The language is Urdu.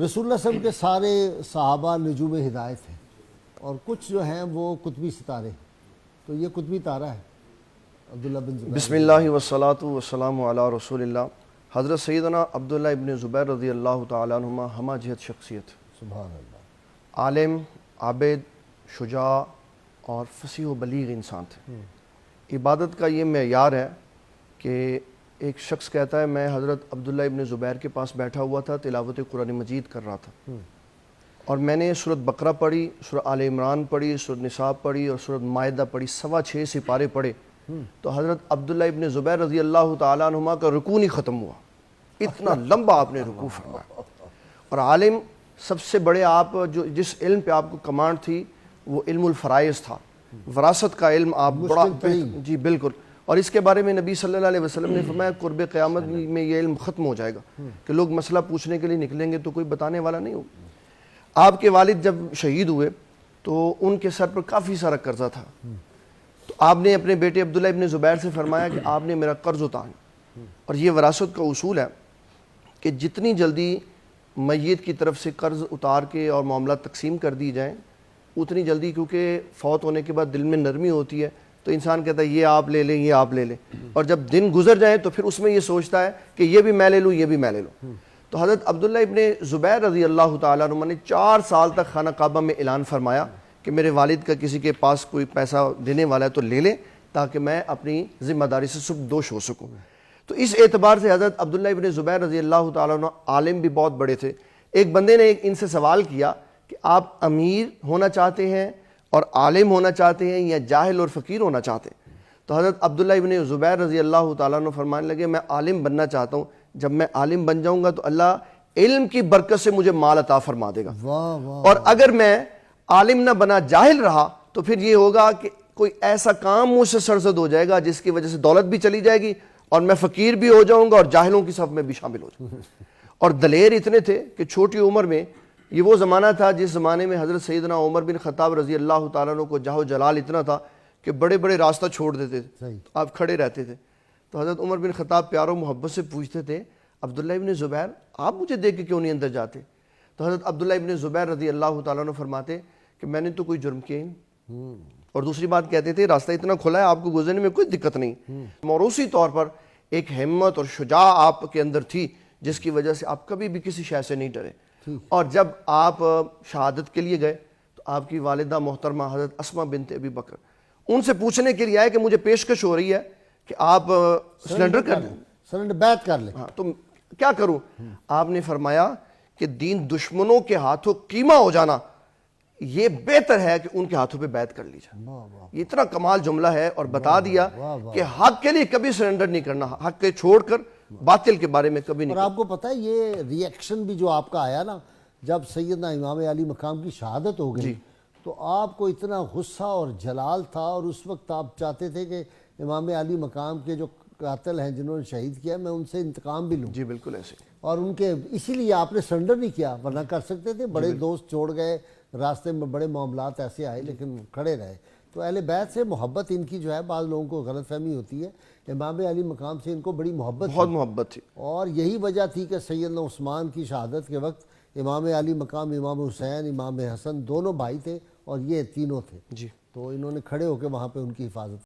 رسول اللہ صلی اللہ علیہ وسلم کے سارے صحابہ نجوم ہدایت ہیں اور کچھ جو ہیں وہ قطبی ستارے، تو یہ قطبی تارہ ہے عبداللہ بن زبیر۔ بسم اللہ والصلاة والسلام علی رسول اللہ۔ حضرت سیدنا عبداللہ ابن زبیر رضی اللہ تعالیٰ عنہما ہمہ جہت شخصیت، سبحان اللہ، عالم، عابد، شجاع اور فصیح و بلیغ انسان تھے۔ عبادت کا یہ معیار ہے کہ ایک شخص کہتا ہے میں حضرت عبداللہ ابن زبیر کے پاس بیٹھا ہوا تھا، تلاوت قرآن مجید کر رہا تھا، اور میں نے سورۃ بقرہ پڑھی، سورۃ آل عمران پڑھی، سورۃ نساء پڑھی اور سورۃ مائدہ پڑھی، 6.25 سپارے پڑھے تو حضرت عبداللہ ابن زبیر رضی اللہ تعالیٰ عنہما کا رکوع نہیں ختم ہوا، اتنا لمبا آپ نے رکوع فرمایا۔ اور عالم سب سے بڑے، آپ جو جس علم پہ آپ کو کمانڈ تھی وہ علم الفرائض تھا، وراثت کا علم آپ بڑا، جی بالکل، اور اس کے بارے میں نبی صلی اللہ علیہ وسلم نے فرمایا قرب قیامت میں یہ علم ختم ہو جائے گا کہ لوگ مسئلہ پوچھنے کے لیے نکلیں گے تو کوئی بتانے والا نہیں ہوگا۔ آپ کے والد جب شہید ہوئے تو ان کے سر پر کافی سارا قرضہ تھا، تو آپ نے اپنے بیٹے عبداللہ ابن زبیر سے فرمایا کہ آپ نے میرا قرض اتارنا، اور یہ وراثت کا اصول ہے کہ جتنی جلدی میت کی طرف سے قرض اتار کے اور معاملات تقسیم کر دی جائیں اتنی جلدی، کیونکہ فوت ہونے کے بعد دل میں نرمی ہوتی ہے تو انسان کہتا ہے یہ آپ لے لیں، یہ آپ لے لیں، اور جب دن گزر جائیں تو پھر اس میں یہ سوچتا ہے کہ یہ بھی میں لے لوں، یہ بھی میں لے لوں۔ تو حضرت عبداللہ ابن زبیر رضی اللہ تعالیٰ عنہ نے 4 سال تک خانہ کعبہ میں اعلان فرمایا کہ میرے والد کا کسی کے پاس کوئی پیسہ دینے والا ہے تو لے لیں تاکہ میں اپنی ذمہ داری سے سبکدوش ہو سکوں۔ تو اس اعتبار سے حضرت عبداللہ ابن زبیر رضی اللہ تعالیٰ عنہ عالم بھی بہت بڑے تھے۔ ایک بندے نے ان سے سوال کیا کہ آپ امیر ہونا چاہتے ہیں اور عالم ہونا چاہتے ہیں یا جاہل اور فقیر ہونا چاہتے ہیں؟ تو حضرت عبداللہ ابن زبیر رضی اللہ تعالیٰ عنہ فرمانے لگے میں عالم بننا چاہتا ہوں، جب میں عالم بن جاؤں گا تو اللہ علم کی برکت سے مجھے مال عطا فرما دے گا، اور اگر میں عالم نہ بنا جاہل رہا تو پھر یہ ہوگا کہ کوئی ایسا کام مجھ سے سرزد ہو جائے گا جس کی وجہ سے دولت بھی چلی جائے گی اور میں فقیر بھی ہو جاؤں گا اور جاہلوں کی صف میں بھی شامل ہو جاؤں گا۔ اور دلیر اتنے تھے کہ چھوٹی عمر میں، یہ وہ زمانہ تھا جس زمانے میں حضرت سیدنا عمر بن خطاب رضی اللہ تعالیٰ عنہ کو جاہ و جلال اتنا تھا کہ بڑے بڑے راستہ چھوڑ دیتے تھے، آپ کھڑے رہتے تھے۔ تو حضرت عمر بن خطاب پیار و محبت سے پوچھتے تھے عبداللہ ابن زبیر آپ مجھے دیکھ کے کیوں نہیں اندر جاتے؟ تو حضرت عبداللہ ابن زبیر رضی اللہ تعالیٰ عنہ فرماتے کہ میں نے تو کوئی جرم کیا نہیں، اور دوسری بات کہتے تھے راستہ اتنا کھلا ہے آپ کو گزرنے میں کوئی دقت نہیں۔ موروثی طور پر ایک ہمت اور شجاع آپ کے اندر تھی جس کی وجہ سے آپ کبھی بھی کسی شے سے نہیں ڈرے، اور جب آپ شہادت کے لیے گئے تو آپ کی والدہ محترمہ حضرت اسماء بنت ابی بکر ان سے پوچھنے کے لیے آئے کہ مجھے پیشکش ہو رہی ہے کہ آپ سرنڈر کر دیں، سرنڈر بیعت کر لیں، ہاں تو کیا کروں؟ آپ نے فرمایا کہ دین دشمنوں کے ہاتھوں قیمہ ہو جانا یہ بہتر ہے کہ ان کے ہاتھوں پہ بیعت کر لی جائے۔ یہ اتنا کمال جملہ ہے، اور بتا دیا کہ حق کے لیے کبھی سرنڈر نہیں کرنا، حق کے چھوڑ کر باطل کے بارے میں کبھی نہیں اور آپ کو پتہ ہے یہ ری ایکشن بھی جو آپ کا آیا نا جب سیدنا امام علی مقام کی شہادت ہو گئی تو آپ کو اتنا غصہ اور جلال تھا، اور اس وقت آپ چاہتے تھے کہ امام علی مقام کے جو قاتل ہیں جنہوں نے شہید کیا میں ان سے انتقام بھی لوں۔ جی بالکل ایسے، اور ان کے اسی لیے آپ نے سرنڈر نہیں کیا، ورنہ کر سکتے تھے، بڑے دوست چھوڑ گئے، راستے میں بڑے معاملات ایسے آئے لیکن کھڑے رہے۔ تو اہل بیت سے محبت ان کی جو ہے بعض لوگوں کو غلط فہمی ہوتی ہے، امام علی مقام سے ان کو بڑی بہت محبت تھی، اور یہی وجہ تھی کہ سیدنا عثمان کی شہادت کے وقت امام علی مقام امام حسین امام حسن دونوں بھائی تھے اور یہ تینوں تھے، جی تو انہوں نے کھڑے ہو کے وہاں پہ ان کی حفاظت